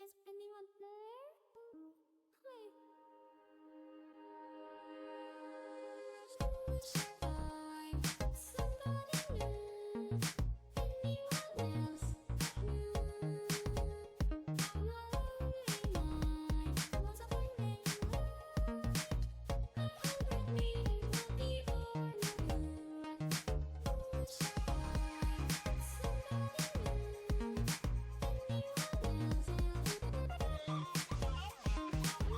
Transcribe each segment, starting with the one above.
Is anyone there? Hi. Who survived? Somebody new. Anyone else new? I'm a lonely mind. What's a point name? I'm hungry, will be born anew. Who survived? Somebody new. Anyone else? I'm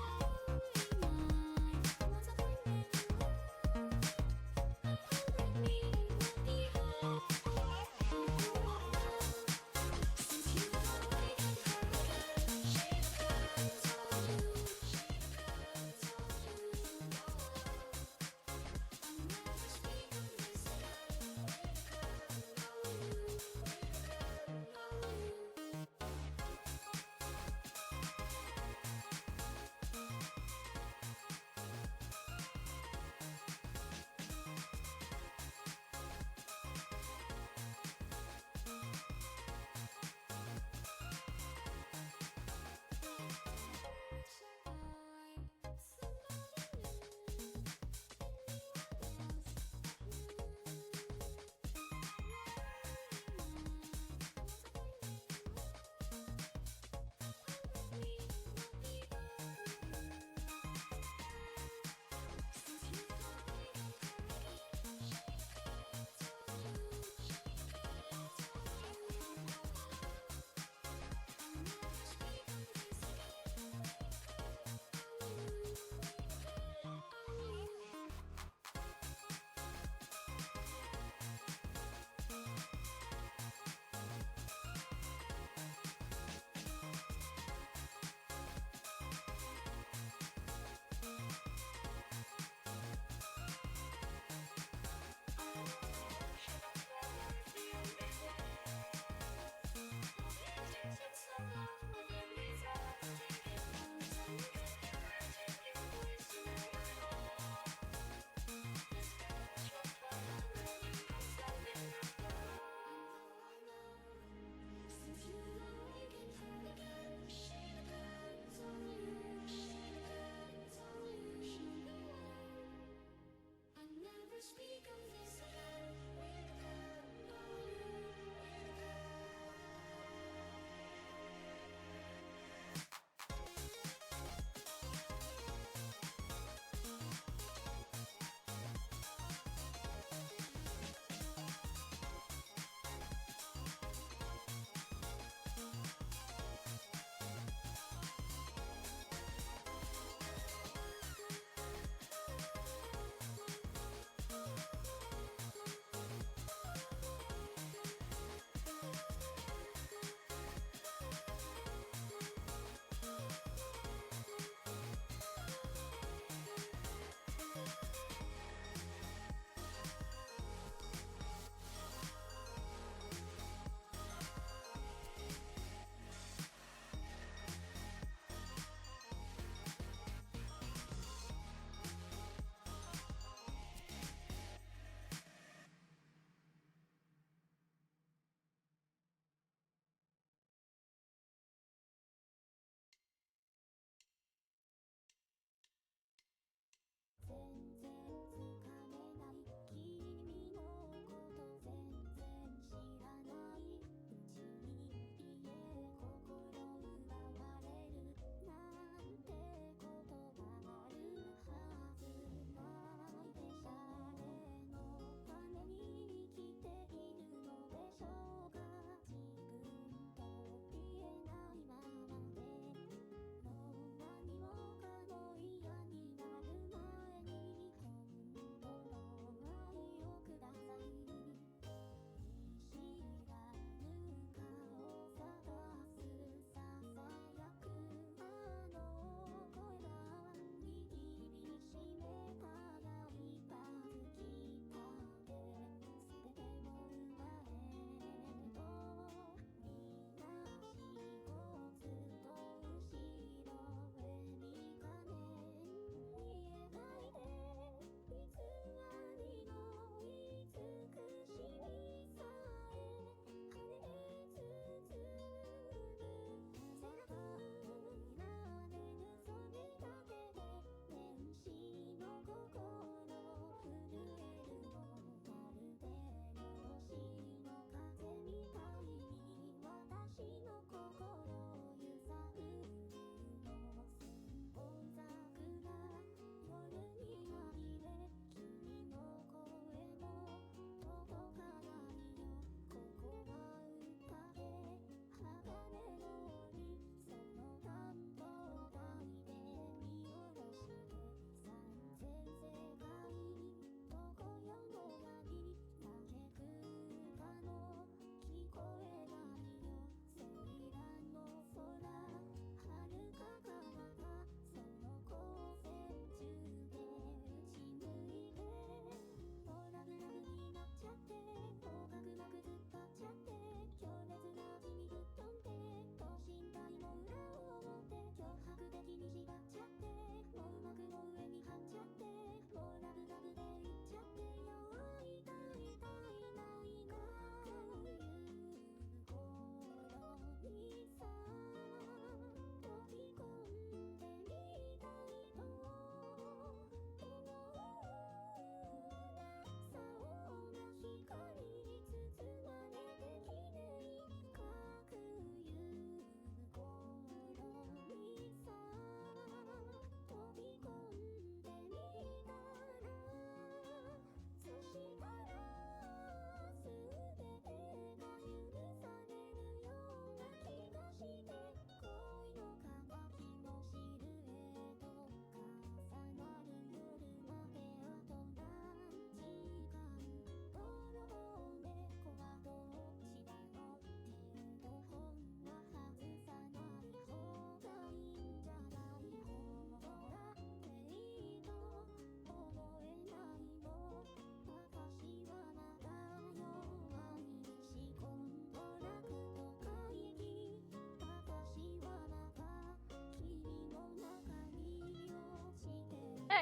a lonely mind. What's a point name?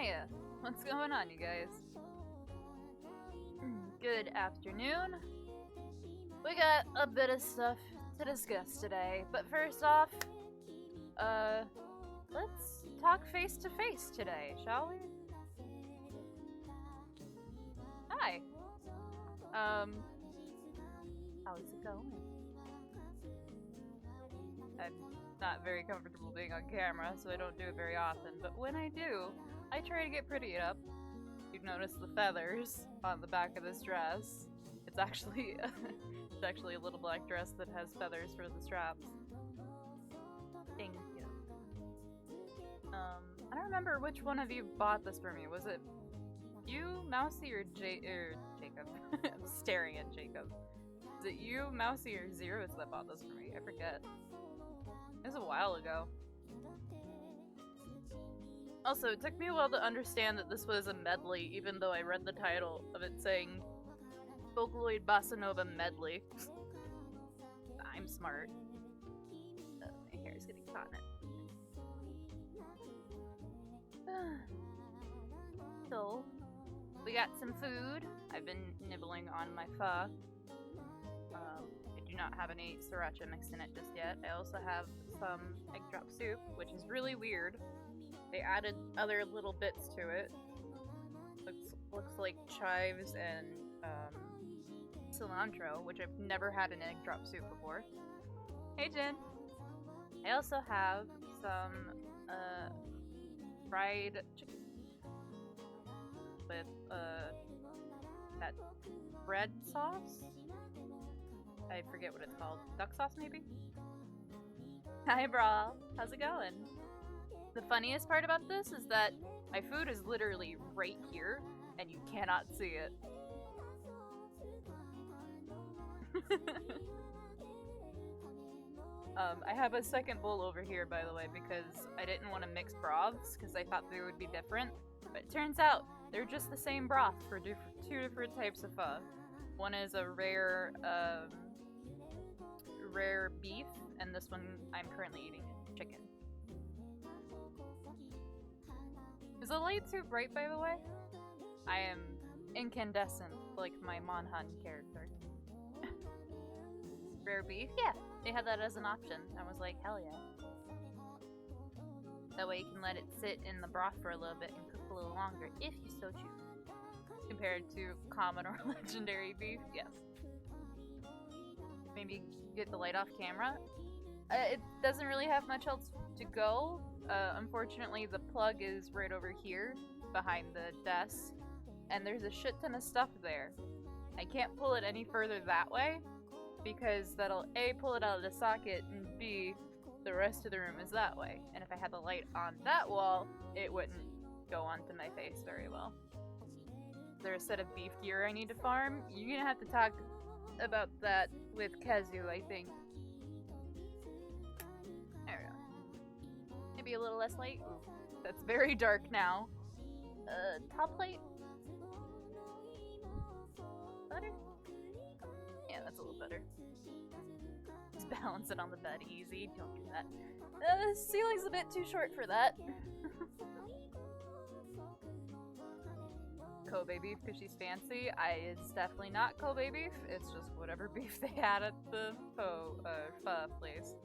Hiya! What's going on, you guys? Good afternoon. We got a bit of stuff to discuss today, but first off, let's talk face to face today, shall we? Hi. How's it going? I'm not very comfortable being on camera, so I don't do it very often, but when I do, I try to get pretty up. You've noticed the feathers on the back of this dress. It's actually it's actually a little black dress that has feathers for the straps. Thank you. I don't remember which one of you bought this for me. Was it you, Mousy, or Jacob? I'm staring at Jacob. Is it you, Mousy, or Zeros that bought this for me? I forget. It was a while ago. Also, it took me a while to understand that this was a medley, even though I read the title of it saying Vocaloid Bossa Nova Medley. I'm smart. My hair's getting caught in it. So, we got some food. I've been nibbling on my pho. I do not have any sriracha mixed in it just yet. I also have some egg drop soup, which is really weird. They added other little bits to it. Looks like chives and cilantro, which I've never had in egg drop soup before. Hey, Jen! I also have some fried chicken with that bread sauce. I forget what it's called. Duck sauce, maybe? Hi, Brawl. How's it going? The funniest part about this is that my food is literally right here, and you cannot see it. I have a second bowl over here, by the way, because I didn't want to mix broths, because I thought they would be different. But it turns out, they're just the same broth for two different types of pho. One is a rare beef, and this one I'm currently eating is chicken. Is the light too bright, by the way? I am incandescent, like my Monhan character. Rare beef? Yeah, they had that as an option. I was like, hell yeah. That way you can let it sit in the broth for a little bit and cook a little longer, if you so choose. Compared to common or legendary beef, yes. Maybe get the light off camera. It doesn't really have much else to go. Unfortunately, the plug is right over here, behind the desk, and there's a shit ton of stuff there. I can't pull it any further that way, because that'll A, pull it out of the socket, and B, the rest of the room is that way. And if I had the light on that wall, it wouldn't go onto my face very well. Is there a set of beef gear I need to farm? You're gonna have to talk about that with Kazu, I think. There we go. Maybe a little less light. Ooh, that's very dark now. Top plate? Better? Yeah, that's a little better. Just balance it on the bed easy. Don't do that. The ceiling's a bit too short for that. Kobe beef because she's fancy. It's definitely not Kobe beef. It's just whatever beef they had at the pho place.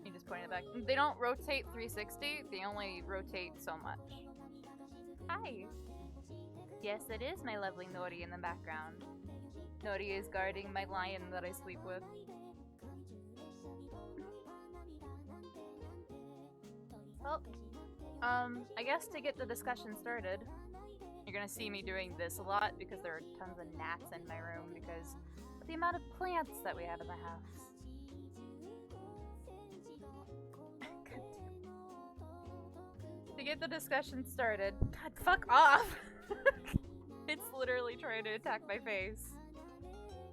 You just point it back. They don't rotate 360. They only rotate so much. Hi. Yes, it is my lovely Nori in the background. Nori is guarding my lion that I sleep with. Well, I guess to get the discussion started, you're gonna see me doing this a lot because there are tons of gnats in my room because of the amount of plants that we have in the house. To get the discussion started, God, fuck off! It's literally trying to attack my face.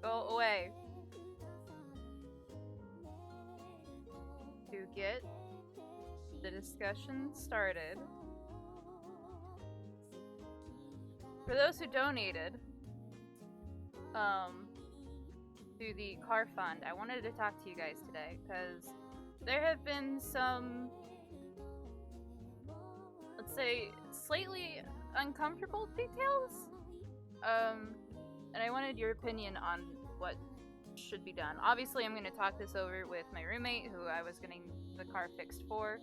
Go away. To get the discussion started, for those who donated to the car fund, I wanted to talk to you guys today because there have been some, let's say, slightly uncomfortable details. And I wanted your opinion on what should be done. Obviously, I'm going to talk this over with my roommate, who I was getting the car fixed for.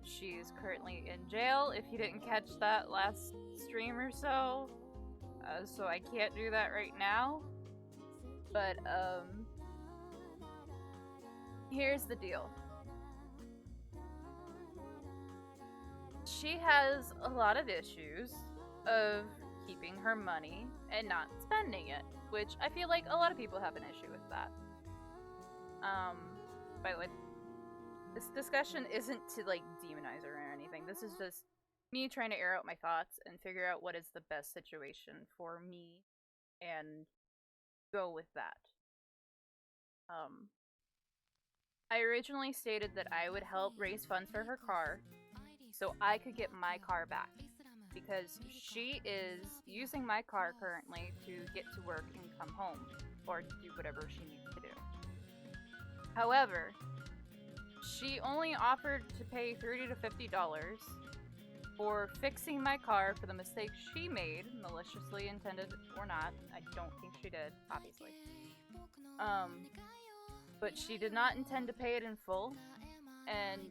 She's currently in jail, if you didn't catch that last stream or so. So I can't do that right now. But, here's the deal. She has a lot of issues of keeping her money and not spending it, which I feel like a lot of people have an issue with that. By the way, this discussion isn't to like demonize her or anything. This is just me trying to air out my thoughts and figure out what is the best situation for me and go with that. I originally stated that I would help raise funds for her car so I could get my car back, because she is using my car currently to get to work and come home, or do whatever she needs to do. However, she only offered to pay $30 to $50 for fixing my car for the mistake she made, maliciously intended or not. I don't think she did, obviously. But she did not intend to pay it in full, and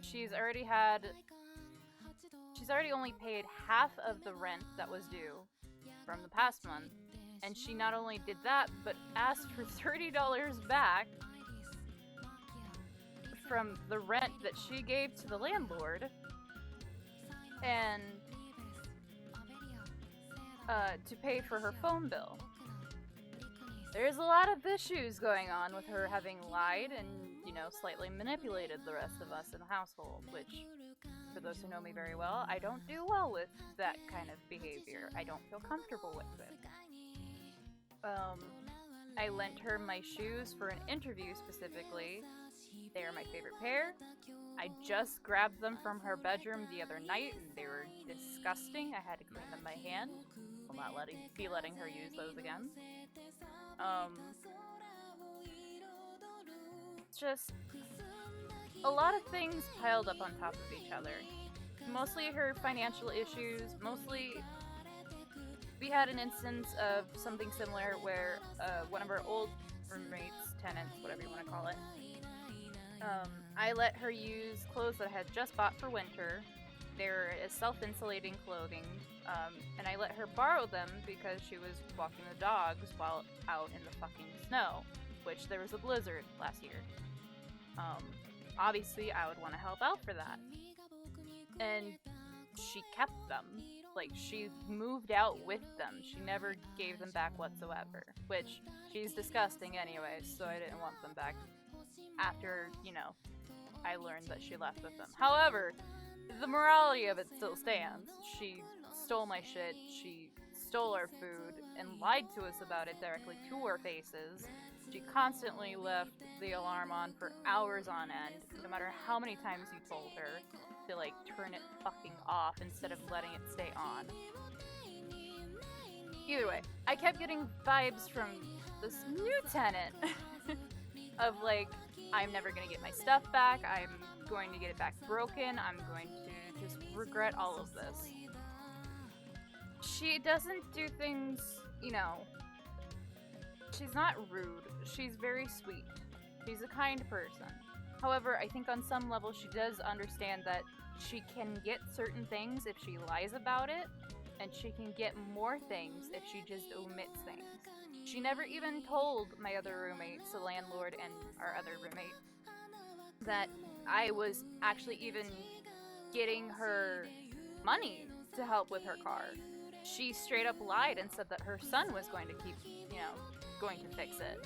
she's already only paid half of the rent that was due from the past month, and she not only did that, but asked for $30 back from the rent that she gave to the landlord, and to pay for her phone bill. There's a lot of issues going on with her having lied and, slightly manipulated the rest of us in the household, which, for those who know me very well, I don't do well with that kind of behavior. I don't feel comfortable with it. I lent her my shoes for an interview specifically. They are my favorite pair. I just grabbed them from her bedroom the other night, and they were disgusting. I had to clean them by hand. Will not be letting her use those again. Just a lot of things piled up on top of each other. Mostly her financial issues, mostly we had an instance of something similar where one of our old roommates, tenants, whatever you want to call it, I let her use clothes that I had just bought for winter. They're self-insulating clothing, and I let her borrow them because she was walking the dogs while out in the fucking snow, which there was a blizzard last year. Obviously, I would want to help out for that. And she kept them. Like, she moved out with them. She never gave them back whatsoever, which she's disgusting anyway, so I didn't want them back after, I learned that she left with them. However, the morality of it still stands. She stole my shit, she stole our food, and lied to us about it directly to our faces. She constantly left the alarm on for hours on end, no matter how many times you told her to, turn it fucking off instead of letting it stay on. Either way, I kept getting vibes from this new tenant of, I'm never gonna get my stuff back, I'm going to get it back broken, I'm going to just regret all of this. She doesn't do things, she's not rude. She's very sweet. She's a kind person. However, I think on some level she does understand that she can get certain things if she lies about it, and she can get more things if she just omits things. She never even told my other roommates, the landlord and our other roommate, that I was actually even getting her money to help with her car. She straight up lied and said that her son was going to going to fix it.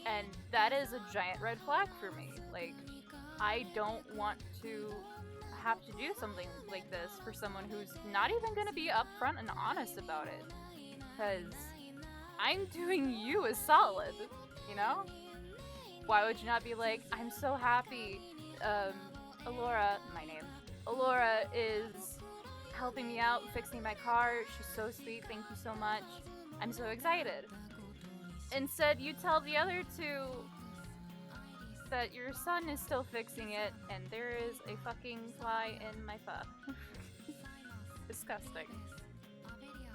And that is a giant red flag for me. I don't want to have to do something like this for someone who's not even going to be upfront and honest about it. Because I'm doing you a solid, Why would you not be like, I'm so happy, Alora, my name, Alora is helping me out, fixing my car, she's so sweet, thank you so much, I'm so excited. Instead, you tell the other two, that your son is still fixing it, and there is a fucking fly in my pho. Disgusting.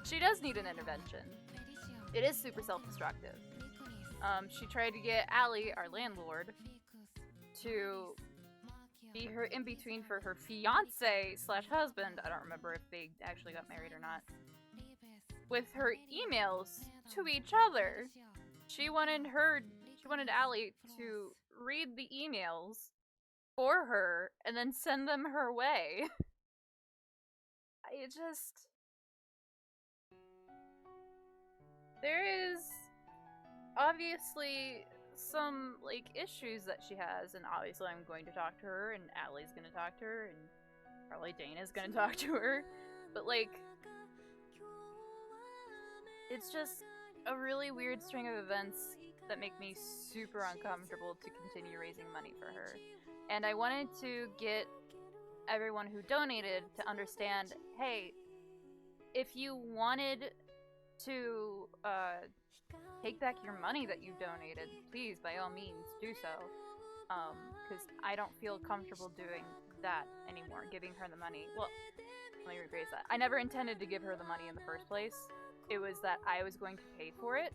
She does need an intervention. It is super self-destructive. She tried to get Allie, our landlord, to be her in-between for her fiance slash husband. I don't remember if they actually got married or not. With her emails to each other. She wanted Allie to read the emails for her and then send them her way. There is obviously some, like, issues that she has, and obviously I'm going to talk to her, and Allie's gonna talk to her, and probably Dana's gonna talk to her, but, like, it's just a really weird string of events that make me super uncomfortable to continue raising money for her. And I wanted to get everyone who donated to understand, hey, if you wanted to take back your money that you donated, please, by all means, do so. Because I don't feel comfortable doing that anymore, giving her the money. Well, let me rephrase that. I never intended to give her the money in the first place. It was that I was going to pay for it.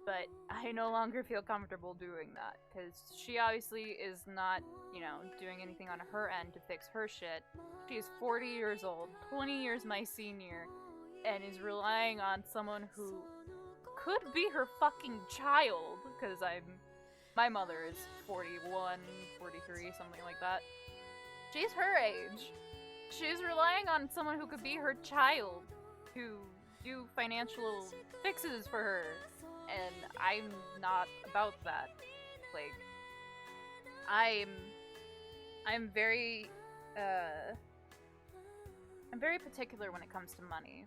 But I no longer feel comfortable doing that, because she obviously is not, you know, doing anything on her end to fix her shit. She is 40 years old, 20 years my senior, and is relying on someone who could be her fucking child, because my mother is 41, 43, something like that. She's her age. She's relying on someone who could be her child to do financial fixes for her. And I'm not about that. Like, I'm very particular when it comes to money.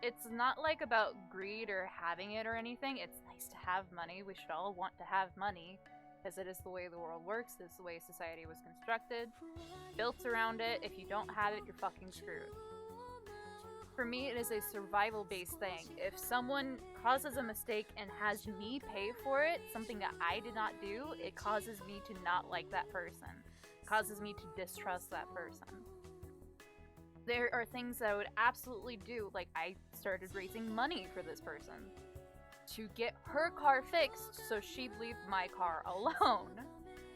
It's not like about greed or having it or anything. It's nice to have money. We should all want to have money, because it is the way the world works. It's the way society was constructed, built around it. If you don't have it, you're fucking screwed. For me, it is a survival-based thing. If someone causes a mistake and has me pay for it, something that I did not do, it causes me to not like that person. It causes me to distrust that person. There are things that I would absolutely do, like I started raising money for this person to get her car fixed so she'd leave my car alone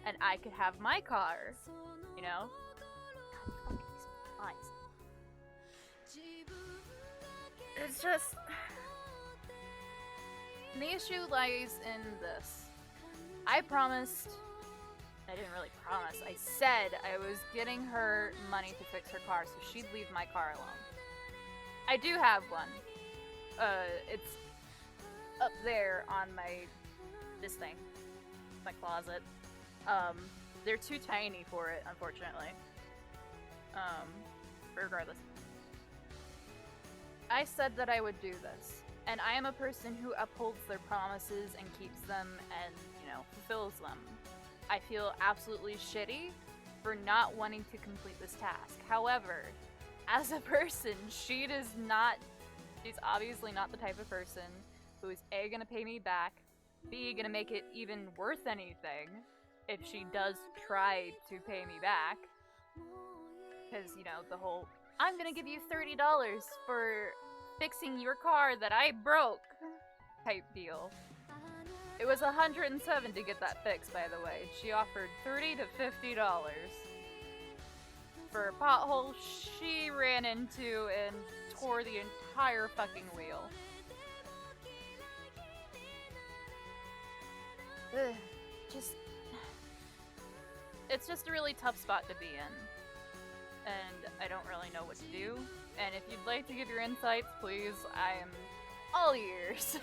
and I could have my car, you know? God, fucking these flies. It's just... The issue lies in this. I promised... I didn't really promise. I said I was getting her money to fix her car so she'd leave my car alone. I do have one. It's up there on this thing. My closet. They're too tiny for it, unfortunately. Regardless. I said that I would do this, and I am a person who upholds their promises and keeps them and, you know, fulfills them. I feel absolutely shitty for not wanting to complete this task. However, as a person, she's obviously not the type of person who is A, gonna pay me back, B, gonna make it even worth anything if she does try to pay me back. Because, you know, the whole, I'm gonna give you $30 for fixing your car that I broke type deal. It was $107 to get that fixed, by the way. She offered $30 to $50 for a pothole she ran into and tore the entire fucking wheel. Ugh, it's just a really tough spot to be in. And I don't really know what to do. And if you'd like to give your insights, please, I am all ears.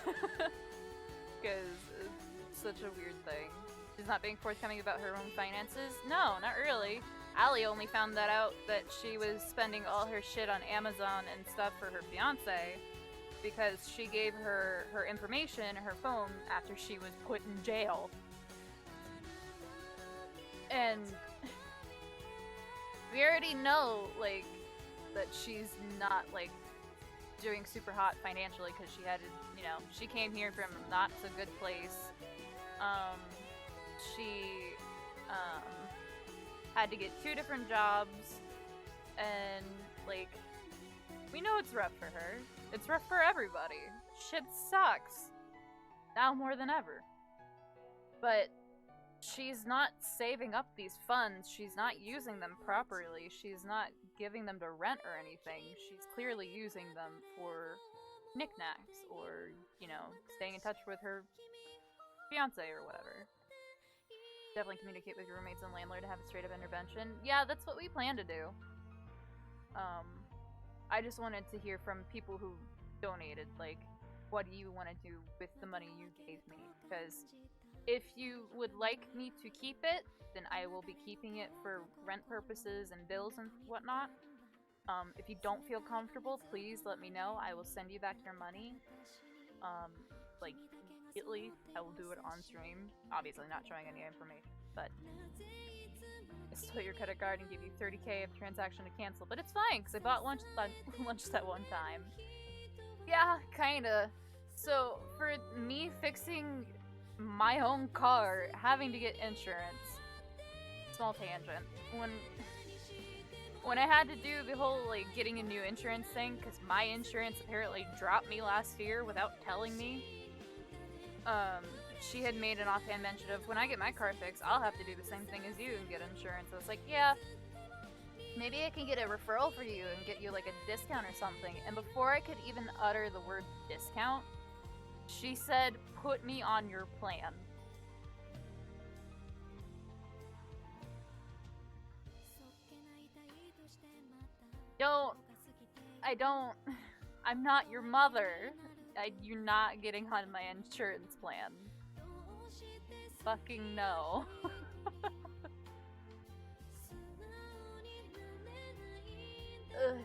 Because it's such a weird thing. She's not being forthcoming about her own finances? No, not really. Allie only found that out that she was spending all her shit on Amazon and stuff for her fiance because she gave her information, her phone, after she was put in jail. And we already know, like, that she's not, like, doing super hot financially because she had to, you know, she came here from not so good place. She had to get 2 different jobs, and like, we know it's rough for her. It's rough for everybody. Shit sucks. Now more than ever. But she's not saving up these funds. She's not using them properly. She's not giving them to rent or anything. She's clearly using them for knickknacks or, you know, staying in touch with her fiance or whatever. Definitely communicate with your roommates and landlord to have a straight up intervention. Yeah, that's what we plan to do. I just wanted to hear from people who donated, like, what do you want to do with the money you gave me? Because if you would like me to keep it, then I will be keeping it for rent purposes and bills and whatnot. If you don't feel comfortable, please let me know. I will send you back your money. Like, immediately. I will do it on stream. Obviously not showing any information, but I stole your credit card and give you 30k of transaction to cancel. But it's fine, because I bought lunch that one time. Yeah, kinda. So, for me fixing my own car, having to get insurance. Small tangent. When I had to do the whole, like, getting a new insurance thing, because my insurance apparently dropped me last year without telling me, she had made an offhand mention of, when I get my car fixed, I'll have to do the same thing as you and get insurance. I was like, yeah, maybe I can get a referral for you and get you, like, a discount or something. And before I could even utter the word discount, she said, put me on your plan. I'm not your mother. You're not getting on my insurance plan. Fucking no. Ugh.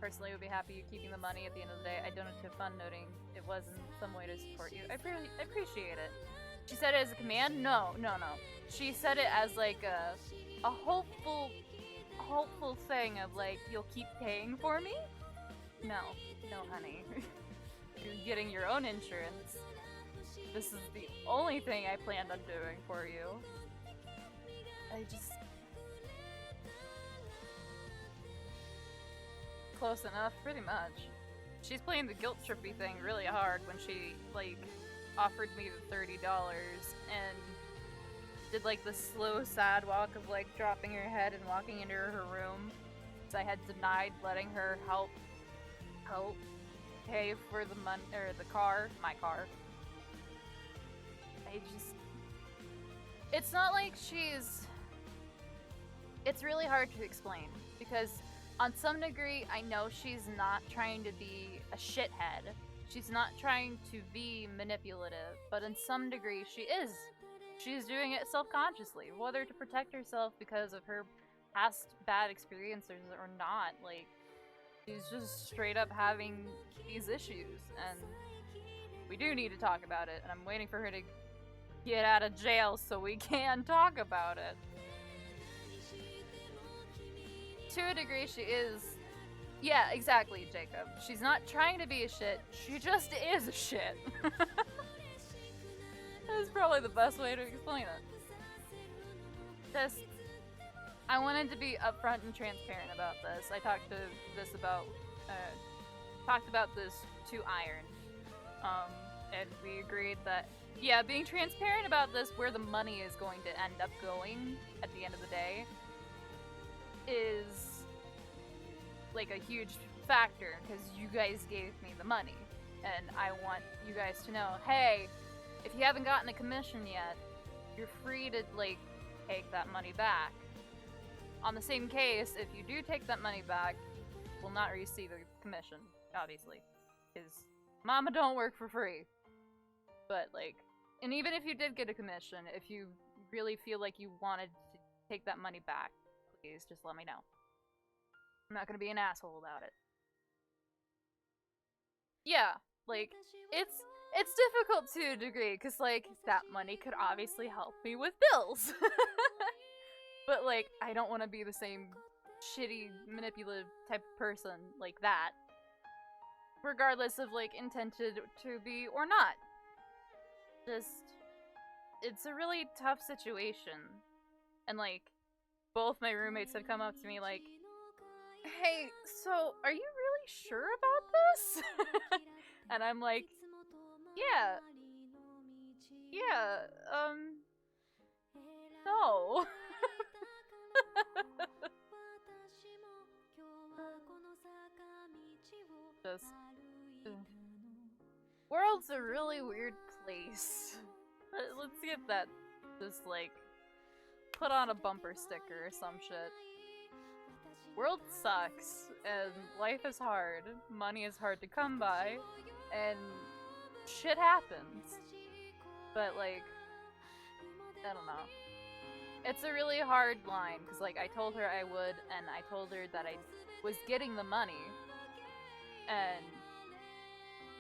Personally, would be happy you keeping the money at the end of the day. I donate to a fund noting it was in some way to support you. I appreciate it. She said it as a command? No. She said it as like a hopeful thing of like, you'll keep paying for me? No, honey. You're getting your own insurance. This is the only thing I planned on doing for you. Close enough, pretty much. She's playing the guilt trippy thing really hard when she, like, offered me the $30 and did, like, the slow, sad walk of, like, dropping her head and walking into her room. So I had denied letting her help pay for the money, or the car, my car. It's not like it's really hard to explain, because on some degree, I know she's not trying to be a shithead. She's not trying to be manipulative, but in some degree, she is. She's doing it self-consciously, whether to protect herself because of her past bad experiences or not. Like, she's just straight up having these issues, and we do need to talk about it, and I'm waiting for her to get out of jail so we can talk about it. To a degree, she is. Yeah, exactly, Jacob. She's not trying to be a shit, she just is a shit. That's probably the best way to explain it. I wanted to be upfront and transparent about this. I talked about this to Iron. And we agreed that, yeah, being transparent about this, where the money is going to end up going at the end of the day, is like a huge factor, because you guys gave me the money, and I want you guys to know, hey, if you haven't gotten a commission yet, you're free to, like, take that money back. On the same case, if you do take that money back, will not receive a commission, obviously, because mama don't work for free. But, like, and even if you did get a commission, if you really feel like you wanted to take that money back, please just let me know. I'm not gonna be an asshole about it. Yeah, like, it's difficult to a degree, because, like, that money could obviously help me with bills. But, like, I don't want to be the same shitty, manipulative type of person like that. regardless of like intended to be or not. Just, it's a really tough situation. And like, both my roommates have come up to me like, hey, so are you really sure about this? And I'm like, yeah, no. Just, ugh. World's a really weird place. Let's get that just like put on a bumper sticker or some shit. World sucks, and life is hard, money is hard to come by, and shit happens. But like, I don't know. It's a really hard line, because like I told her I would, and I told her that I was getting the money, and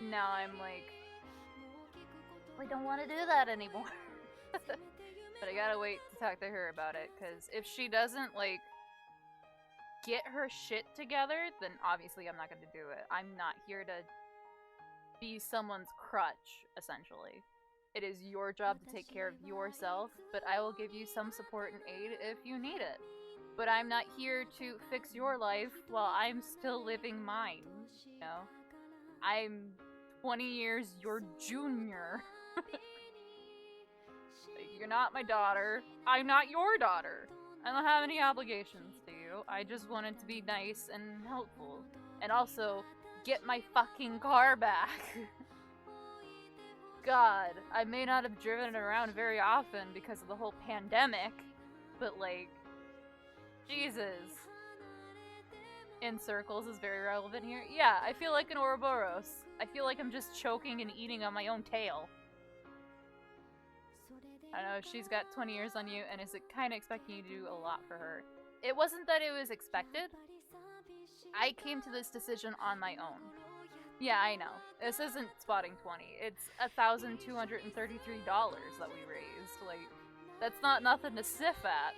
now I'm like, I don't want to do that anymore. But I gotta wait to talk to her about it, because if she doesn't like get her shit together, then obviously I'm not gonna do it. I'm not here to be someone's crutch, essentially. It is your job to take care of yourself, but I will give you some support and aid if you need it. But I'm not here to fix your life while I'm still living mine, you know? I'm 20 years your junior. You're not my daughter. I'm not your daughter. I don't have any obligations to you. I just wanted to be nice and helpful. And also, get my fucking car back. God, I may not have driven it around very often because of the whole pandemic, but like, Jesus. In circles is very relevant here. Yeah, I feel like an Ouroboros. I feel like I'm just choking and eating on my own tail. I know, she's got 20 years on you and is kind of expecting you to do a lot for her. It wasn't that it was expected. I came to this decision on my own. Yeah, I know. This isn't Spotting 20. It's $1,233 that we raised. Like, that's not nothing to sniff at.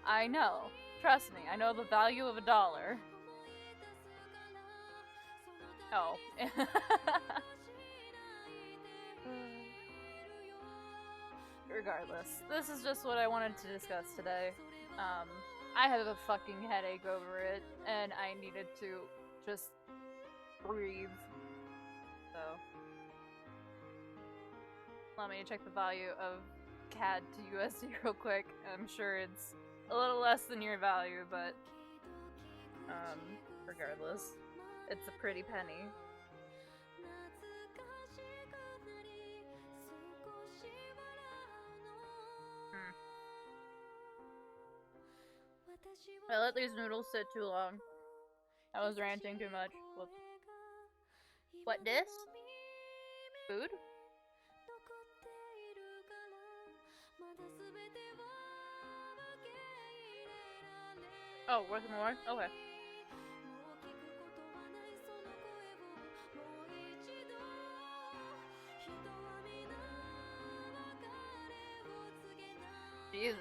I know. Trust me, I know the value of $1. Oh. Regardless, this is just what I wanted to discuss today. I have a fucking headache over it, and I needed to just breathe. So, let me check the value of CAD to USD real quick. I'm sure it's a little less than your value, but regardless, it's a pretty penny. I let these noodles sit too long. I was ranting too much. Whoops. What dis? Food? Oh, worth more? Okay. Jesus.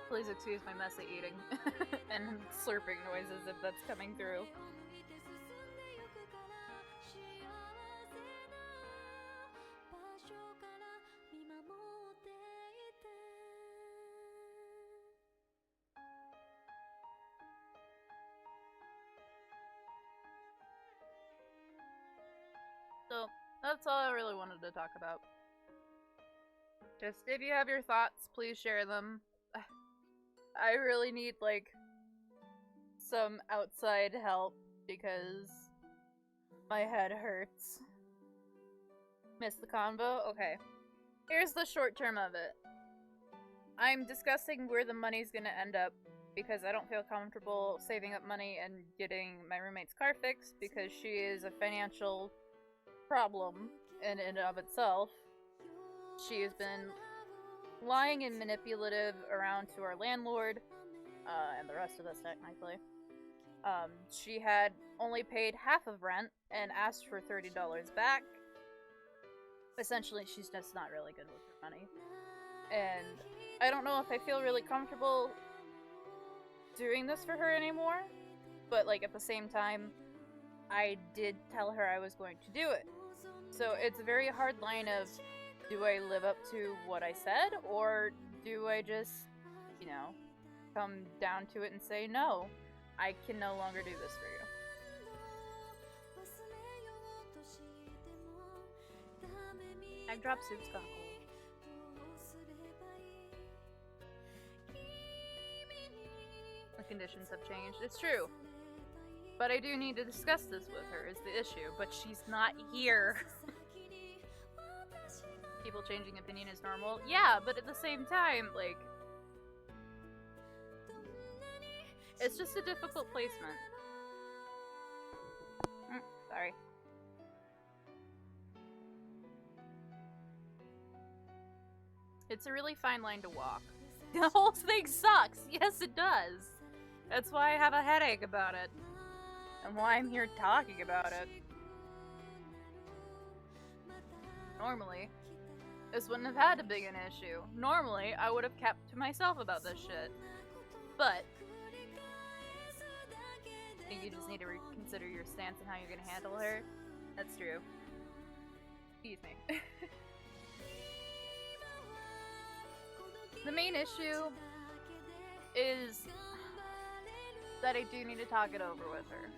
Please excuse my messy eating and slurping noises if that's coming through. So, that's all I really wanted to talk about. Just, if you have your thoughts, please share them. I really need, like, some outside help because my head hurts. Missed the convo? Okay. Here's the short term of it. I'm discussing where the money's gonna end up because I don't feel comfortable saving up money and getting my roommate's car fixed because she is a financial problem in and of itself. She has been lying and manipulative around to our landlord, and the rest of us technically. She had only paid half of rent and asked for $30 back. Essentially, she's just not really good with her money. And I don't know if I feel really comfortable doing this for her anymore, but like at the same time, I did tell her I was going to do it. So it's a very hard line of, do I live up to what I said, or do I just, you know, come down to it and say, no, I can no longer do this for you. Egg drop soup's gone cold. The conditions have changed. It's true. But I do need to discuss this with her, is the issue. But she's not here. People changing opinion is normal. Yeah, but at the same time, like... it's just a difficult placement. Sorry. It's a really fine line to walk. The whole thing sucks! Yes, it does! That's why I have a headache about it. And why I'm here talking about it. Normally, this wouldn't have had to be an issue. Normally, I would have kept to myself about this shit. But, I think you just need to reconsider your stance and how you're gonna handle her. That's true. Excuse me. The main issue is that I do need to talk it over with her.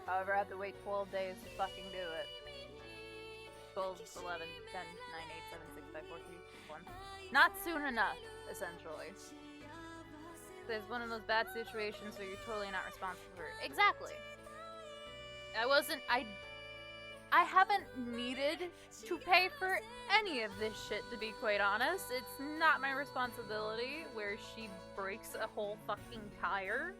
However, I have to wait 12 days to fucking do it. 12, 11, 10, 9, 8, 7, 6, 5, 4, 3, 1. Not soon enough, essentially. There's one of those bad situations where you're totally not responsible for it. Exactly. I haven't needed to pay for any of this shit, to be quite honest. It's not my responsibility where she breaks a whole fucking tire.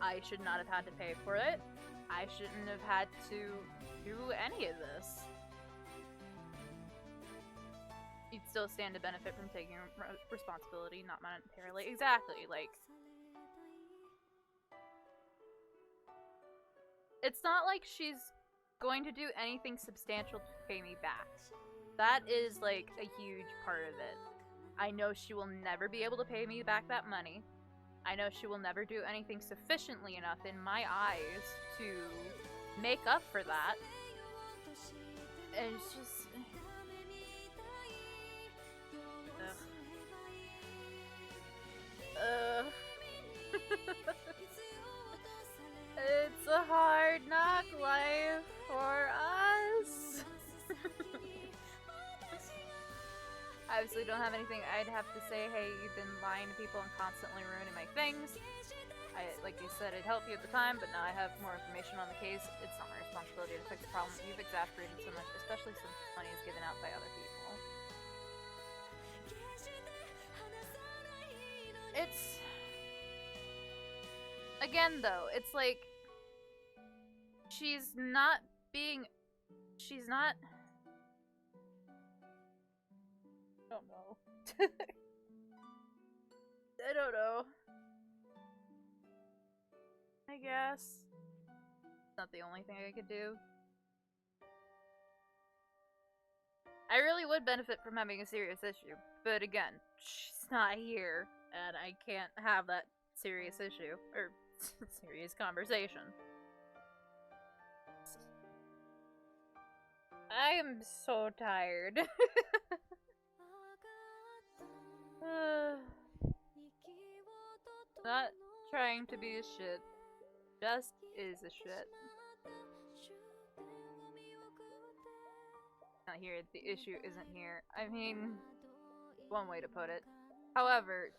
I should not have had to pay for it. I shouldn't have had to do any of this. You'd still stand to benefit from taking responsibility, not monetarily. Exactly, like... it's not like she's going to do anything substantial to pay me back. That is, like, a huge part of it. I know she will never be able to pay me back that money. I know she will never do anything sufficiently enough in my eyes to make up for that. And it's just... It's a hard knock life for us. I obviously don't have anything I'd have to say, hey, you've been lying to people and constantly ruining my things. Like you said, I'd help you at the time, but now I have more information on the case. It's not my responsibility to fix the problem you've exasperated so much, especially since money is given out by other people. It's... again, though, it's like... she's not being... she's not... I don't know. I don't know. I guess. It's not the only thing I could do. I really would benefit from having a serious issue, but again, she's not here, and I can't have that serious issue, or serious conversation. I am so tired. Not trying to be a shit. Just is a shit. Not here, the issue isn't here. I mean, one way to put it. However,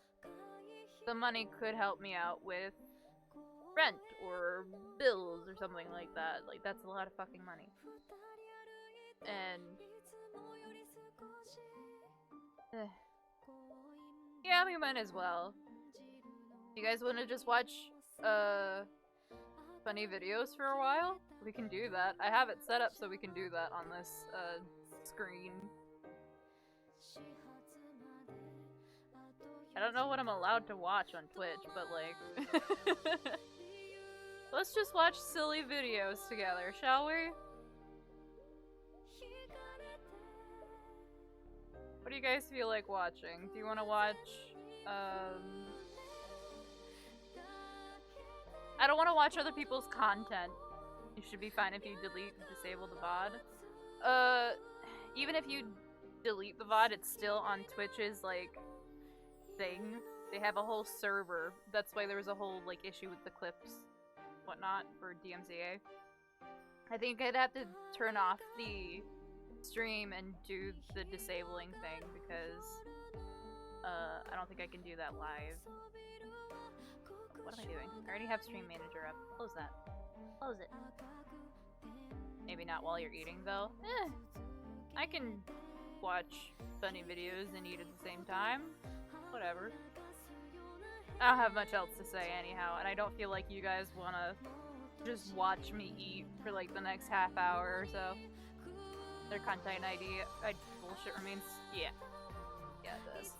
the money could help me out with rent or bills or something like that. Like, that's a lot of fucking money. And yeah, we might as well. You guys want to just watch funny videos for a while? We can do that. I have it set up so we can do that on this screen. I don't know what I'm allowed to watch on Twitch, but like... let's just watch silly videos together, shall we? What do you guys feel like watching? Do you want to watch, I don't want to watch other people's content. You should be fine if you delete and disable the VOD. Even if you delete the VOD, it's still on Twitch's, like, thing. They have a whole server. That's why there was a whole, like, issue with the clips, whatnot, for DMCA. I think I'd have to turn off the stream and do the disabling thing because I don't think I can do that live. What am I doing? I already have Stream Manager up. Close that. Close it. Maybe not while you're eating though. I can watch funny videos and eat at the same time. Whatever. I don't have much else to say anyhow, and I don't feel like you guys wanna just watch me eat for like the next half hour or so. Their content ID bullshit remains. Yeah. Yeah, it does.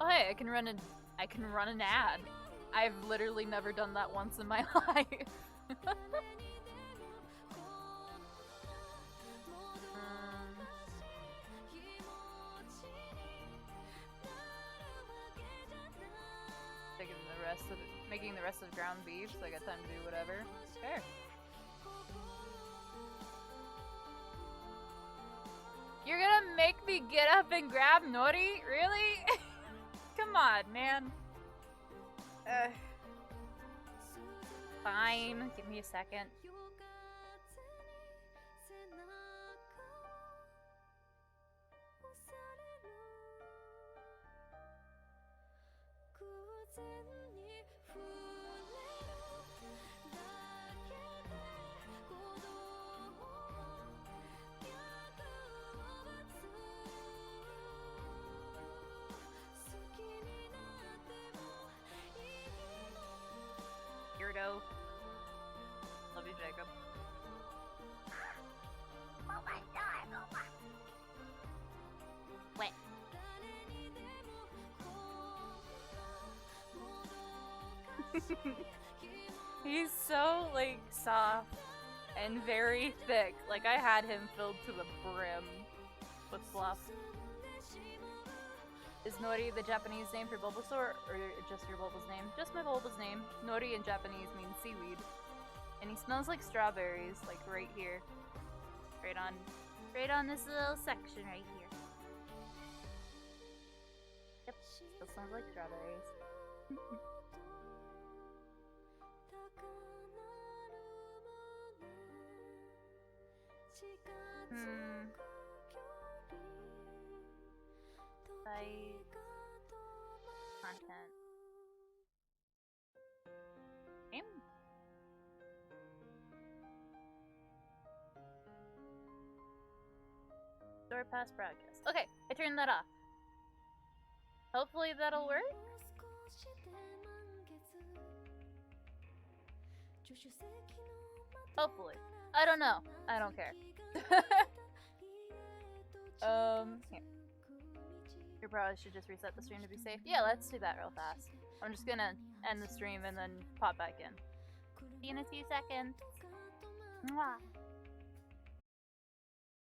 Oh hey, I can run an ad. I've literally never done that once in my life. Making the rest of ground beef, so I got time to do whatever. Fair. You're gonna make me get up and grab Nori? Really? Come on, man. Fine. Give me a second. Weirdo. Love you, Jacob. Oh my god, oh my. Wait. He's so, like, soft and very thick. Like, I had him filled to the brim with fluff. Is Nori the Japanese name for Bulbasaur, or just your Bulba's name? Just my Bulba's name. Nori in Japanese means seaweed. And he smells like strawberries, like right here. Right on this little section right here. Yep, still smells like strawberries. Content. Game? Door pass broadcast. Okay, I turned that off. Hopefully that'll work. Hopefully. I don't know. I don't care. Here. You probably should just reset the stream to be safe. Yeah, let's do that real fast. I'm just gonna end the stream and then pop back in. See you in a few seconds. Mwah.